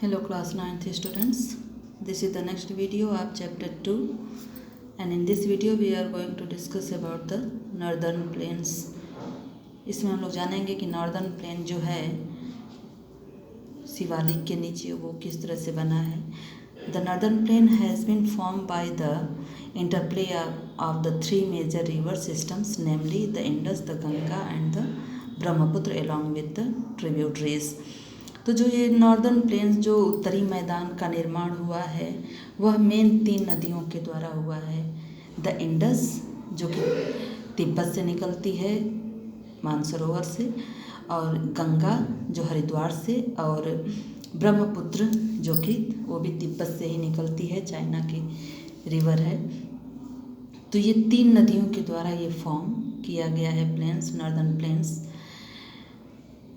Hello class 9th students, this is the next video of chapter 2 and in this video we are going to discuss about the northern plains। इसमें हम लोग जानेंगे कि northern plain जो है शिवालिक के नीचे वो किस तरह से बना है। The northern plain has been form by the interplay of the three major river systems namely the Indus, the Ganga and the Brahmaputra along with the tributaries. तो जो ये नॉर्दर्न प्लेन्स जो उत्तरी मैदान का निर्माण हुआ है वह मेन तीन नदियों के द्वारा हुआ है। द इंडस जो कि तिब्बत से निकलती है मानसरोवर से, और गंगा जो हरिद्वार से, और ब्रह्मपुत्र जो कि वो भी तिब्बत से ही निकलती है, चाइना की रिवर है। तो ये तीन नदियों के द्वारा ये फॉर्म किया गया है प्लेन्स, नॉर्दर्न प्लेन्स।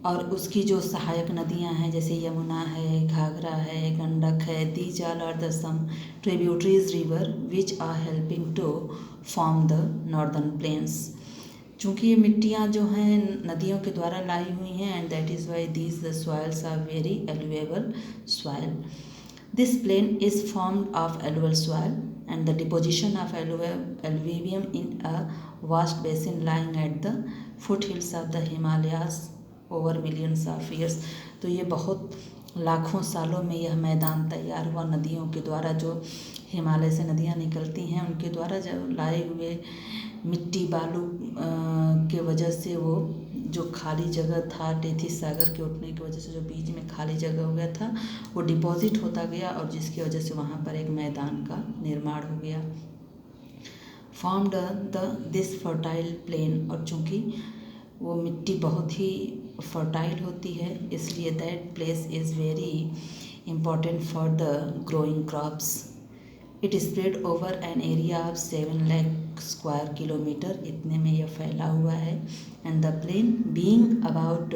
और उसकी जो सहायक नदियां हैं जैसे यमुना है, घाघरा है, गंडक है, these all are the sum tributaries river which are helping to form the northern plains. चूँकि ये मिट्टियाँ जो हैं नदियों के द्वारा लाई हुई हैं and that is why these the soils are very एलुएबल soil. This plain is formed of alluvial soil and the deposition of alluvium in a vast basin lying at the foothills of the Himalayas over millions of years। तो ये बहुत लाखों सालों में यह मैदान तैयार हुआ नदियों के द्वारा, जो हिमालय से नदियाँ निकलती हैं उनके द्वारा जो लाए हुए मिट्टी बालू के वजह से वो जो खाली जगह था टेथिस सागर के उठने की वजह से जो बीच में खाली जगह हो गया था वो डिपॉजिट होता गया और जिसकी वजह से वहाँ पर एक मैदान का निर्माण हो गया। फॉर्म्ड दिस फर्टाइल प्लेन, और चूँकि वो मिट्टी बहुत ही फर्टाइल होती है इसलिए that place is very important for the growing crops. It spread over an area of 7 lakh square kilometre, इतने में यह फैला हुआ है। And the plain being about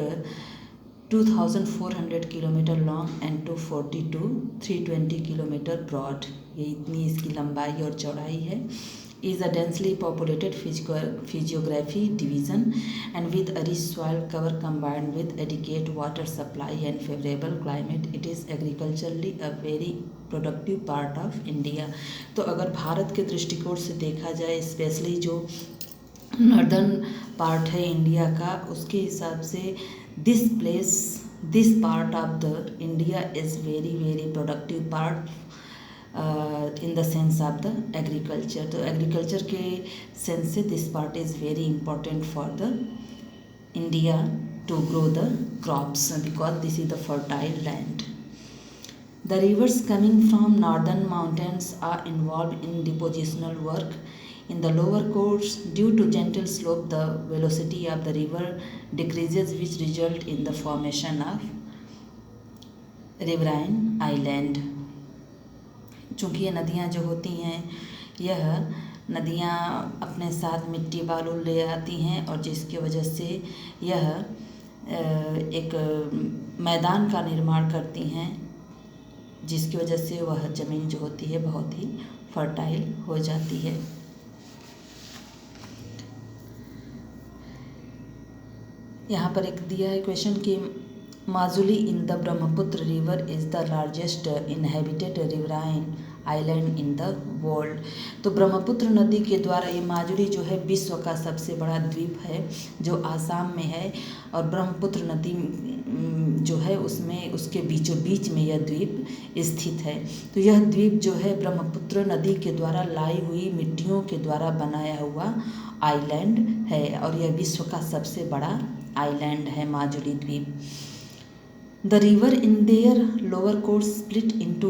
2400 kilometre long and 240 to 320 kilometre broad, ये इतनी इसकी लंबाई और चौड़ाई है। is a densely populated physiography division and with a rich soil cover combined with adequate water supply and favorable climate, it is agriculturally a very productive part of India। तो अगर भारत के दृष्टिकोण से देखा जाए स्पेशली जो नॉर्दर्न पार्ट है India का, उसके हिसाब से this part of the India is very very productive part in the sense of the agriculture. तो एग्रीकल्चर के सेंस से this part is very important for the India to grow the crops because this is the fertile land. The rivers coming from northern mountains are involve in depositional work in the lower course due to gentle slope the velocity of the river decreases which result in the formation of riverine island। चूँकि ये नदियाँ जो होती हैं यह नदियाँ अपने साथ मिट्टी बालू ले आती हैं और जिसकी वजह से यह एक मैदान का निर्माण करती हैं जिसकी वजह से वह ज़मीन जो होती है बहुत ही फर्टाइल हो जाती है। यहाँ पर एक दिया है क्वेश्चन कि Majuli in the Brahmaputra river is the largest inhabited riverine island in the world. तो ब्रह्मपुत्र नदी के द्वारा ये माजुली जो है विश्व का सबसे बड़ा द्वीप है जो आसाम में है, और ब्रह्मपुत्र नदी जो है उसमें उसके बीचों बीच में यह द्वीप स्थित है। तो यह द्वीप जो है ब्रह्मपुत्र नदी के द्वारा लाई हुई मिट्टियों के द्वारा बनाया हुआ आइलैंड है और यह विश्व का सबसे बड़ा आइलैंड है माजुली द्वीप। The river in their lower course split into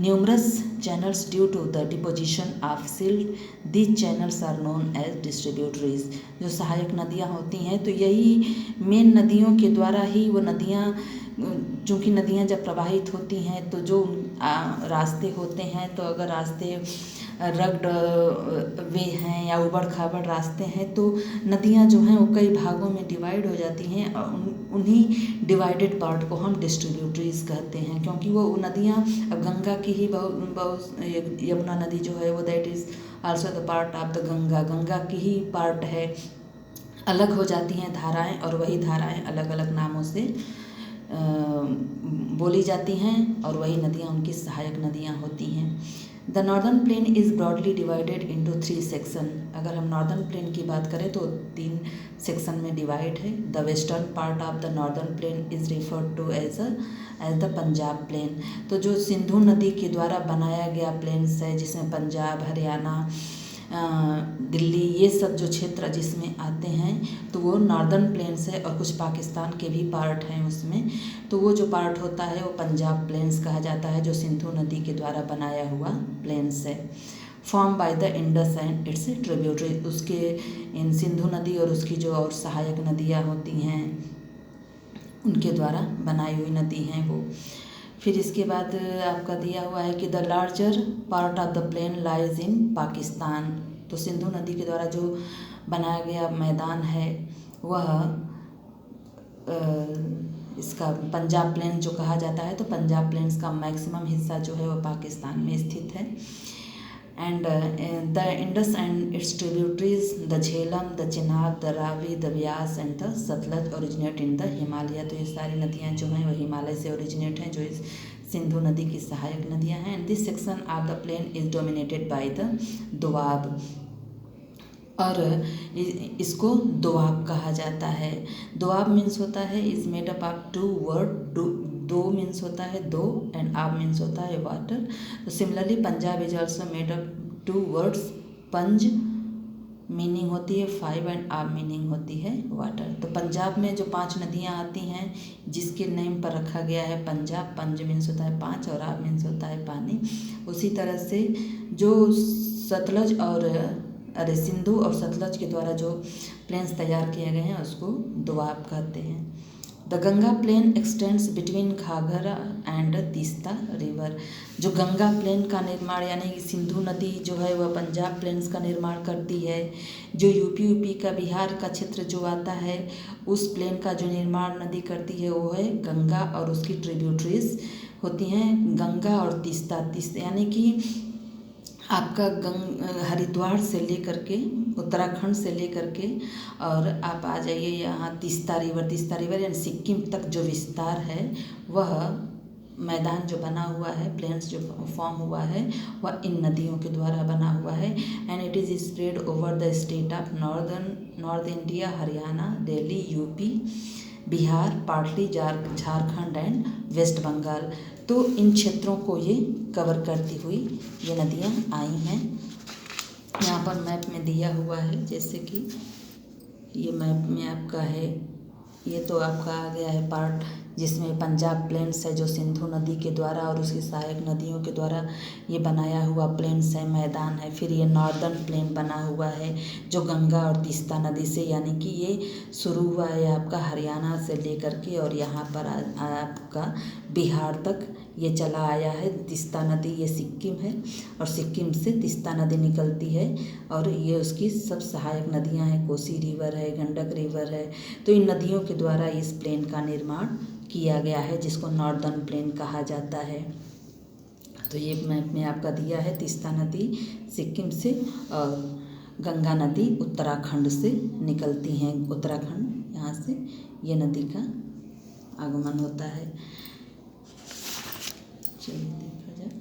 numerous channels due to the deposition of silt। These channels are known as distributaries। जो सहायक नदियाँ होती हैं तो यही मेन नदियों के द्वारा ही वो नदियाँ, चूँकि नदियाँ जब प्रवाहित होती हैं तो जो रास्ते होते हैं, तो अगर रास्ते रग्ड वे हैं या उबड़ खाबड़ रास्ते हैं तो नदियाँ जो हैं वो कई भागों में डिवाइड हो जाती हैं और उन्हीं डिवाइडेड पार्ट को हम डिस्ट्रीब्यूटरीज कहते हैं, क्योंकि वो नदियाँ अब गंगा की ही बहुत यमुना नदी जो है वो that is also the part of the Ganga की ही पार्ट है। अलग हो जाती हैं धाराएं और वही धाराएं अलग अलग नामों से बोली जाती हैं और वही नदियाँ उनकी सहायक नदियाँ होती हैं। The northern plain is broadly divided into 3 section. अगर हम नॉर्दर्न प्लेन की बात करें तो 3 सेक्शन में डिवाइड है। The western part of the northern plain is referred to as the Punjab plain. तो जो सिंधु नदी के द्वारा बनाया गया प्लेन्स है, जिसमें पंजाब, हरियाणा, दिल्ली, ये सब जो क्षेत्र जिसमें आते हैं तो वो नॉर्दर्न प्लेन्स है, और कुछ पाकिस्तान के भी पार्ट हैं उसमें। तो वो जो पार्ट होता है वो पंजाब प्लेन्स कहा जाता है, जो सिंधु नदी के द्वारा बनाया हुआ प्लेन्स है। Form by the Indus and it's tributary. उसके इन सिंधु नदी और उसकी जो और सहायक नदियाँ होती हैं उनके द्वारा बनाई हुई नदी हैं वो। फिर इसके बाद आपका दिया हुआ है कि the larger part of the plain lies in Pakistan. तो सिंधु नदी के द्वारा जो बनाया गया मैदान है वह इसका पंजाब प्लेन जो कहा जाता है, तो पंजाब प्लेन्स का मैक्सिमम हिस्सा जो है वो पाकिस्तान में स्थित है। And the Indus and it's tributaries the Jhelum, the Chenab, the Ravi, the Vyas and the Sutlej originate in the Himalaya. तो ये सारी नदियाँ जो हैं वो हिमालय से ओरिजिनेट हैं, जो इस सिंधु नदी की सहायक नदियाँ हैं। And this section of the plain is dominated by the doab, और इसको दोआब कहा जाता है। दोआब मीन्स होता है is made up of 2 word. दो मीन्स होता है दो एंड आब मीन्स होता है वाटर। तो similarly Punjab is also made up 2 words. पंज मीनिंग होती है 5 एंड आब मीनिंग होती है वाटर। तो पंजाब में जो 5 नदियाँ आती हैं जिसके नेम पर रखा गया है पंजाब, पंज मीन्स होता है 5 और आब मीन्स होता है पानी। उसी तरह से जो सतलज और सिंधु और सतलज के द्वारा जो प्लेन्स तैयार किए गए हैं उसको दोआब कहते हैं। The Ganga plain extends between Ghaghara and Teesta river. जो गंगा प्लेन का निर्माण यानी कि सिंधु नदी जो है वह पंजाब प्लेन्स का निर्माण करती है। जो यूपी का बिहार का क्षेत्र जो आता है उस प्लेन का जो निर्माण नदी करती है वो है गंगा, और उसकी ट्रिब्यूटरीज होती हैं गंगा और तीस्ता। यानी कि आपका हरिद्वार से लेकर के, उत्तराखंड से लेकर के और आप आ जाइए यहाँ तीस्ता रिवर यानी सिक्किम तक जो विस्तार है वह मैदान जो बना हुआ है, प्लेन्स जो फॉर्म हुआ है वह इन नदियों के द्वारा बना हुआ है। And it is spread over the state of north India, Haryana, Delhi, UP, Bihar, partly Jharkhand and West Bengal. तो इन क्षेत्रों को ये कवर करती हुई ये नदियाँ आई हैं। यहाँ पर मैप में दिया हुआ है, जैसे कि ये मैप में आपका है, ये तो आपका आ गया है पार्ट जिसमें पंजाब प्लेन्स है जो सिंधु नदी के द्वारा और उसकी सहायक नदियों के द्वारा ये बनाया हुआ प्लेन्स है, मैदान है। फिर ये नॉर्दर्न प्लेन बना हुआ है जो गंगा और तीस्ता नदी से, यानी कि ये शुरू हुआ है आपका हरियाणा से लेकर के और यहाँ पर आपका बिहार तक ये चला आया है। तीस्ता नदी ये सिक्किम है और सिक्किम से तीस्ता नदी निकलती है और ये उसकी सब सहायक नदियाँ हैं, कोसी रिवर है, गंडक रिवर है। तो इन नदियों के द्वारा इस प्लेन का निर्माण किया गया है जिसको नॉर्दर्न प्लेन कहा जाता है। तो ये मैप में आपका दिया है तीस्ता नदी सिक्किम से और गंगा नदी उत्तराखंड से निकलती हैं। उत्तराखंड यहाँ से ये नदी का आगमन होता है। चलिए देखा जाए।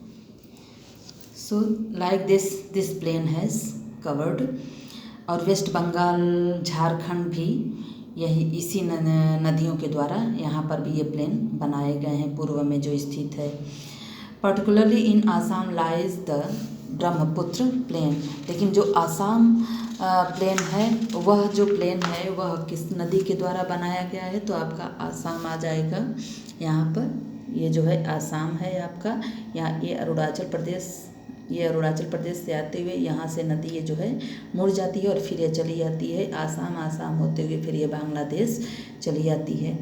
So like this plain has covered, और वेस्ट बंगाल, झारखंड भी यही इसी नदियों के द्वारा यहाँ पर भी ये प्लेन बनाए गए हैं पूर्व में जो स्थित है। Particularly in Assam lies the Brahmaputra plain. लेकिन जो आसाम प्लेन है वह जो प्लेन है वह किस नदी के द्वारा बनाया गया है, तो आपका आसाम आ जाएगा। यहाँ पर ये जो है आसाम है आपका, यहाँ ये अरुणाचल प्रदेश से आते हुए यहाँ से नदी ये जो है मुड़ जाती है और फिर ये चली जाती है आसाम होते हुए फिर ये बांग्लादेश चली जाती है।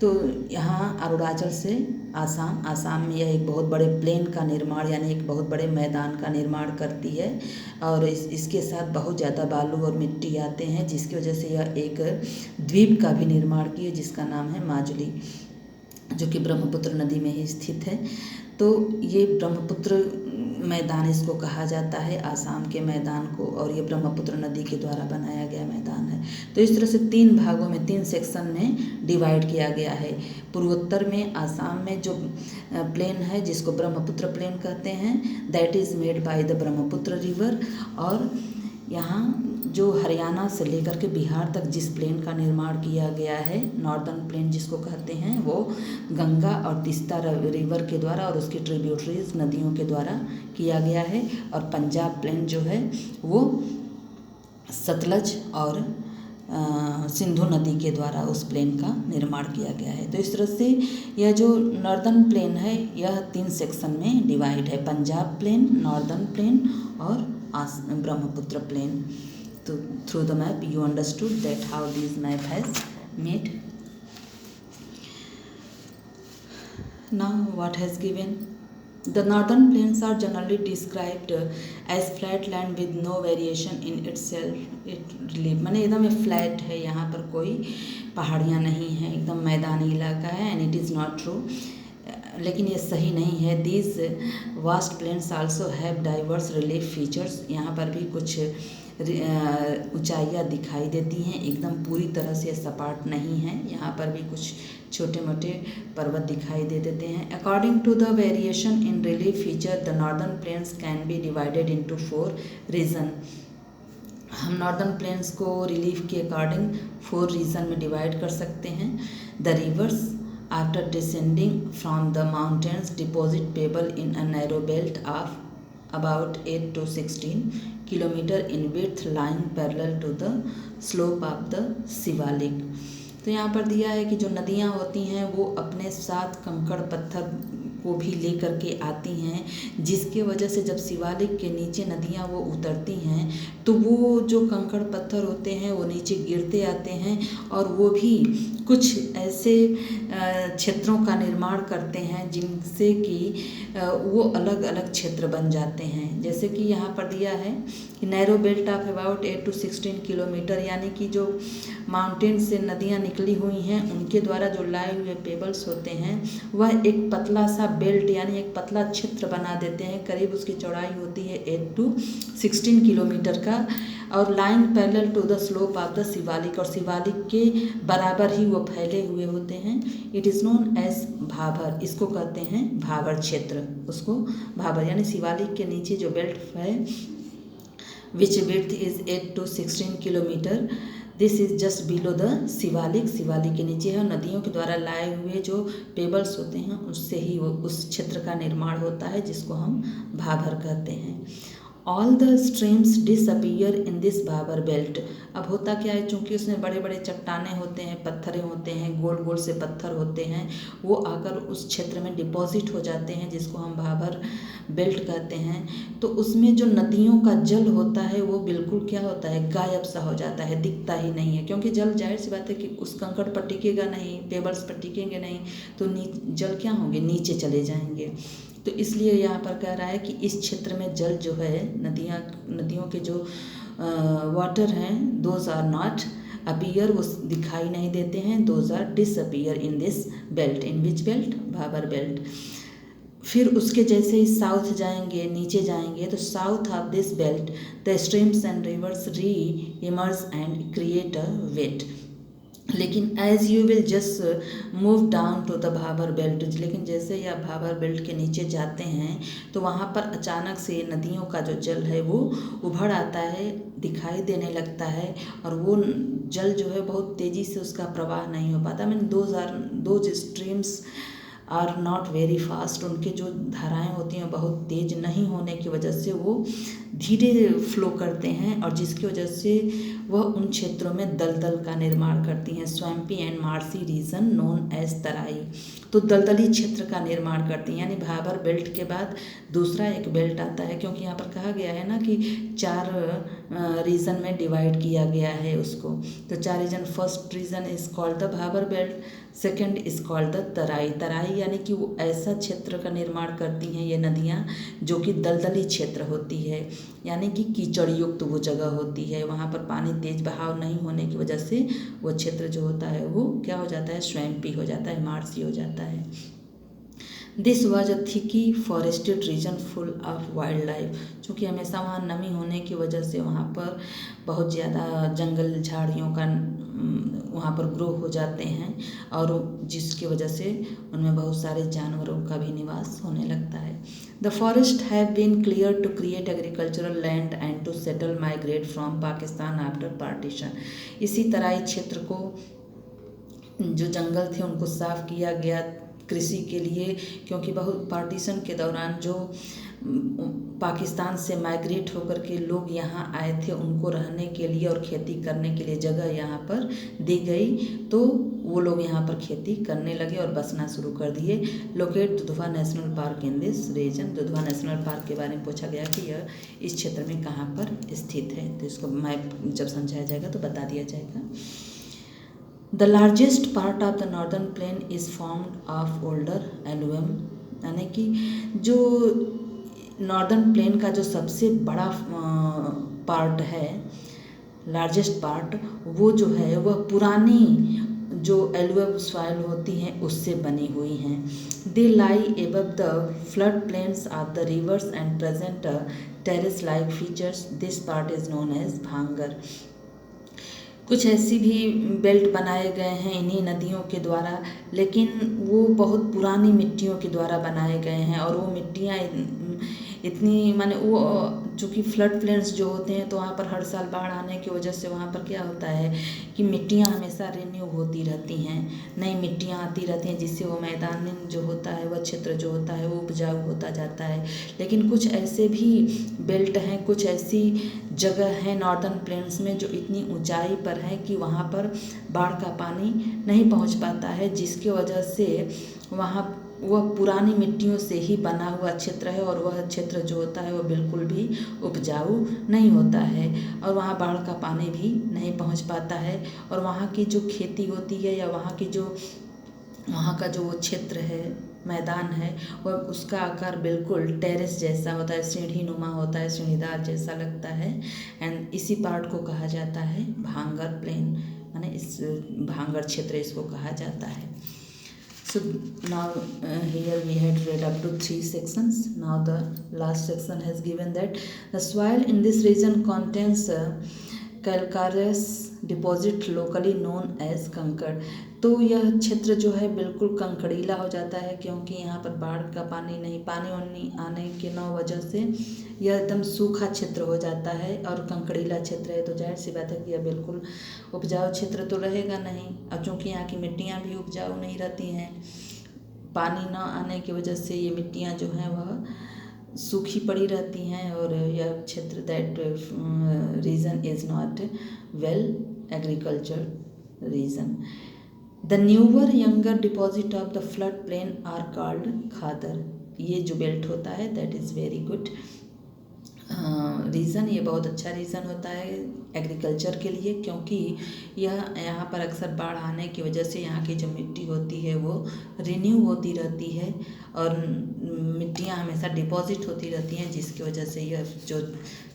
तो यहाँ अरुणाचल से आसाम में यह एक बहुत बड़े प्लेन का निर्माण यानी एक बहुत बड़े मैदान का निर्माण करती है और इसके साथ बहुत ज़्यादा बालू और मिट्टी आते हैं, जिसकी वजह से यह एक द्वीप का भी निर्माण की है जिसका नाम है माजुली, जो कि ब्रह्मपुत्र नदी में ही स्थित है। तो ये ब्रह्मपुत्र मैदान इसको कहा जाता है, आसाम के मैदान को, और ये ब्रह्मपुत्र नदी के द्वारा बनाया गया मैदान है। तो इस तरह से 3 भागों में 3 सेक्शन में डिवाइड किया गया है। पूर्वोत्तर में आसाम में जो प्लेन है जिसको ब्रह्मपुत्र प्लेन कहते हैं, that is made by the Brahmaputra river. और यहाँ जो हरियाणा से लेकर के बिहार तक जिस प्लेन का निर्माण किया गया है, नॉर्दर्न प्लेन जिसको कहते हैं, वो गंगा और तीस्ता रिवर के द्वारा और उसकी ट्रिब्यूटरीज नदियों के द्वारा किया गया है। और पंजाब प्लेन जो है वो सतलज और सिंधु नदी के द्वारा उस प्लेन का निर्माण किया गया है। तो इस तरह से यह जो नॉर्दर्न प्लेन है यह 3 सेक्शन में डिवाइड है, पंजाब प्लेन, नॉर्दर्न प्लेन और ब्रह्मपुत्र प्लेन। तो through the map you understood that how this map has made. Now what has given? The northern plains are generally described as flat land with no variation in itself it relief, माने एकदम ये flat है, यहाँ पर कोई पहाड़ियाँ नहीं हैं, एकदम मैदानी इलाका है। And it is not true, लेकिन ये सही नहीं है। These vast plains also have diverse relief features, यहाँ पर भी कुछ ऊंचाइयाँ दिखाई देती हैं, एकदम पूरी तरह से सपाट नहीं है, यहाँ पर भी कुछ छोटे मोटे पर्वत दिखाई दे देते हैं। According to the variation in relief feature the northern plains can be divided into 4 region. हम नॉर्दर्न प्लेन्स को रिलीफ के अकॉर्डिंग 4 रीजन में डिवाइड कर सकते हैं। The rivers after descending from the mountains deposit pebble in a narrow belt of about 8 to 16 kilometer in width lying parallel to the slope of the Shivalik. तो यहाँ पर दिया है कि जो नदियाँ होती हैं वो अपने साथ कंकड़ पत्थर को भी लेकर के आती हैं, जिसके वजह से जब शिवालिक के नीचे नदियाँ वो उतरती हैं तो वो जो कंकड़ पत्थर होते हैं वो नीचे गिरते आते हैं और वो भी कुछ ऐसे क्षेत्रों का निर्माण करते हैं जिनसे कि वो अलग अलग क्षेत्र बन जाते हैं। जैसे कि यहाँ पर दिया है कि narrow belt of about 8 to 16 kilometre, यानी कि जो माउंटेन से नदियाँ निकली हुई हैं उनके द्वारा जो लाए हुए पेबल्स होते हैं वह एक पतला सा बेल्ट यानी एक पतला क्षेत्र बना देते हैं। करीब उसकी चौड़ाई होती है 8 to 16 किलोमीटर का, और line parallel to the slope of the Shivalik, और शिवालिक के बराबर ही वो फैले हुए होते हैं। It is known as Bhabar, इसको कहते हैं भाबर क्षेत्र, उसको भाबर यानी शिवालिक के नीचे जो बेल्ट है which width is 8 to 16 kilometre, this is just below the Shivalik, Shivalik के नीचे है। नदियों के द्वारा लाए हुए जो पेबल्स होते हैं उससे ही वो उस क्षेत्र का निर्माण होता है जिसको हम भाबर कहते हैं। All the streams disappear in this Bhabar belt. अब होता क्या है, चूँकि उसमें बड़े बड़े चट्टाने होते हैं, पत्थरें होते हैं, गोल गोल से पत्थर होते हैं, वो आकर उस क्षेत्र में डिपॉजिट हो जाते हैं जिसको हम भाबर बेल्ट कहते हैं। तो उसमें जो नदियों का जल होता है वो बिल्कुल क्या होता है, गायब सा हो जाता है, दिखता ही नहीं है, क्योंकि जल जाहिर सी बात है कि उस कंकड़ पर टिकेगा नहीं, पेबल्स पर टिकेंगे नहीं, तो जल क्या होंगे, नीचे चले जाएंगे। तो इसलिए यहाँ पर कह रहा है कि इस क्षेत्र में जल जो है नदियों के जो वाटर हैं दोज आर नॉट अपीयर, वो दिखाई नहीं देते हैं, those are disappear in this belt. In which belt, Bhabar belt. फिर उसके जैसे ही साउथ जाएंगे, नीचे जाएंगे, तो south of this belt the streams and rivers reemerge and create a wet. लेकिन as you will just move down to the Bhabar belt, लेकिन जैसे ही आप भाबर बेल्ट के नीचे जाते हैं तो वहाँ पर अचानक से नदियों का जो जल है वो उभड़ आता है, दिखाई देने लगता है, और वो जल जो है बहुत तेज़ी से उसका प्रवाह नहीं हो पाता। Mean those streams are not very fast, उनके जो धाराएं होती हैं बहुत तेज़ नहीं होने की वजह से वो धीरे फ्लो करते हैं, और जिसकी वजह से वह उन क्षेत्रों में दलदल का निर्माण करती हैं। Swampy and marshy region known as Terai, तो दलदली क्षेत्र का निर्माण करती हैं। यानी भाबर बेल्ट के बाद दूसरा एक बेल्ट आता है, क्योंकि यहाँ पर कहा गया है ना कि 4 रीजन में डिवाइड किया गया है उसको। तो 4 region, first region is called the Bhabar belt, second is called the Terai. Terai यानी कि वो ऐसा क्षेत्र का निर्माण करती हैं ये नदियाँ जो कि दलदली क्षेत्र होती है, यानी कि कीचड़ युक्त वो जगह होती है, वहाँ पर पानी तेज बहाव नहीं होने की वजह से वो क्षेत्र जो होता है वो क्या हो जाता है, स्वैम्पी हो जाता है, मार्सी हो जाता है। This was a thicky forested region full of wild life. चूँकि हमेशा वहाँ नमी होने की वजह से वहाँ पर बहुत ज़्यादा जंगल झाड़ियों का वहाँ पर ग्रो हो जाते हैं, और जिसकी वजह से उनमें बहुत सारे जानवरों का भी निवास होने लगता है। The forest have been clear to create agricultural land and to settle migrate from Pakistan after partition. इसी तराई क्षेत्र को, जो जंगल थे, उनको साफ किया गया कृषि के लिए, क्योंकि बहुत पार्टीशन के दौरान जो पाकिस्तान से माइग्रेट होकर के लोग यहाँ आए थे, उनको रहने के लिए और खेती करने के लिए जगह यहाँ पर दी गई, तो वो लोग यहाँ पर खेती करने लगे और बसना शुरू कर दिए। Locate Dudhwa national park in this region. Dudhwa national park के बारे में पूछा गया कि यह इस क्षेत्र में कहाँ पर स्थित है, तो इसको मैप जब समझाया जाएगा तो बता दिया जाएगा। The largest part of the northern plain is formed of older alluvium, यानी कि जो नॉर्दर्न प्लेन का जो सबसे बड़ा पार्ट है, लार्जेस्ट पार्ट, वो जो है वह पुरानी जो एलुवियल सॉइल होती हैं उससे बनी हुई हैं। They lie above the flood plains of the rivers and present terrace like features. This part is known as Bhangar. कुछ ऐसी भी बेल्ट बनाए गए हैं इन्हीं नदियों के द्वारा, लेकिन वो बहुत पुरानी मिट्टियों के द्वारा बनाए गए हैं, और वो मिट्टियाँ इतनी, माने वो चूँकि फ्लड प्लेन्स जो होते हैं तो वहाँ पर हर साल बाढ़ आने की वजह से वहाँ पर क्या होता है कि मिट्टियाँ हमेशा रिन्यू होती रहती हैं, नई मिट्टियाँ आती रहती हैं, जिससे वो मैदान जो होता है, वह क्षेत्र जो होता है वो उपजाऊ होता जाता है। लेकिन कुछ ऐसे भी बेल्ट हैं, कुछ ऐसी जगह है नॉर्दर्न प्लेन्स में जो इतनी ऊंचाई पर है कि वहाँ पर बाढ़ का पानी नहीं पहुँच पाता है, जिसकी वजह से वहाँ वह पुरानी मिट्टियों से ही बना हुआ क्षेत्र है, और वह क्षेत्र जो होता है वह बिल्कुल भी उपजाऊ नहीं होता है, और वहाँ बाढ़ का पानी भी नहीं पहुँच पाता है, और वहाँ की जो खेती होती है या वहाँ का जो वो क्षेत्र है, मैदान है, वह उसका आकार बिल्कुल टेरेस जैसा होता है, सीढ़ी नुमा होता है, सीढ़ीदार जैसा लगता है। एंड इसी पार्ट को कहा जाता है भांगर प्लेन, माने इस भांगर क्षेत्र इसको कहा जाता है। So now here we had read up to 3 sections. Now the last section has given that the soil in this region contains calcareous deposit locally known as कंकड़। तो यह क्षेत्र जो है बिल्कुल कंकड़ीला हो जाता है, क्योंकि यहाँ पर बाढ़ का पानी आने के न वजह से यह एकदम सूखा क्षेत्र हो जाता है, और कंकड़ीला क्षेत्र है, तो जाहिर सी बात है कि यह बिल्कुल उपजाऊ क्षेत्र तो रहेगा नहीं। और चूँकि यहाँ की मिट्टियाँ भी उपजाऊ नहीं रहती हैं, पानी न आने की वजह से ये मिट्टियाँ जो हैं वह सूखी पड़ी रहती हैं, और यह क्षेत्र that region is not well agriculture region. The newer younger deposit of the flood plain are called Khadar. ये जो बेल्ट होता है that is very good region, ये बहुत अच्छा रीज़न होता है एग्रीकल्चर के लिए, क्योंकि यह यहाँ पर अक्सर बाढ़ आने की वजह से यहाँ की जो मिट्टी होती है वो रिन्यू होती रहती है, और मिट्टियाँ हमेशा डिपॉजिट होती रहती हैं, जिसकी वजह से यह जो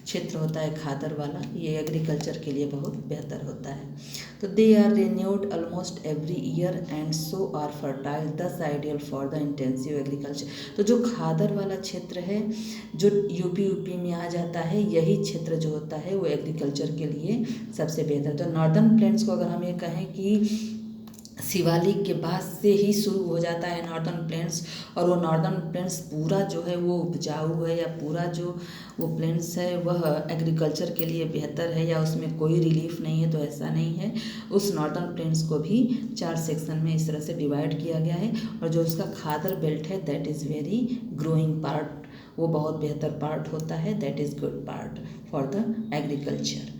क्षेत्र होता है खादर वाला, ये एग्रीकल्चर के लिए बहुत बेहतर होता है। तो they are renewed almost every year and so are fertile, thus ideal for the intensive agriculture. तो जो खादर वाला क्षेत्र है जो यूपी में आ जाता है, यही क्षेत्र जो होता है वो एग्रीकल्चर के लिए सबसे बेहतर। तो नॉर्दर्न प्लेन्स को अगर हम ये कहें कि शिवालिक के बाद से ही शुरू हो जाता है नॉर्दर्न प्लेन्स, और वो नॉर्दर्न प्लेन्स पूरा जो है वो उपजाऊ है, या पूरा जो वो प्लेन्स है वह एग्रीकल्चर के लिए बेहतर है, या उसमें कोई रिलीफ नहीं है, तो ऐसा नहीं है। उस नॉर्दर्न प्लेन्स को भी 4 सेक्शन में इस तरह से डिवाइड किया गया है, और जो उसका खादर बेल्ट है that is very growing part, वो बहुत बेहतर पार्ट होता है, that is good part for the agriculture.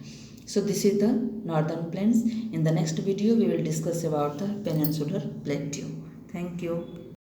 So this is the northern plains. In the next video we will discuss about the peninsular plateau. Thank you.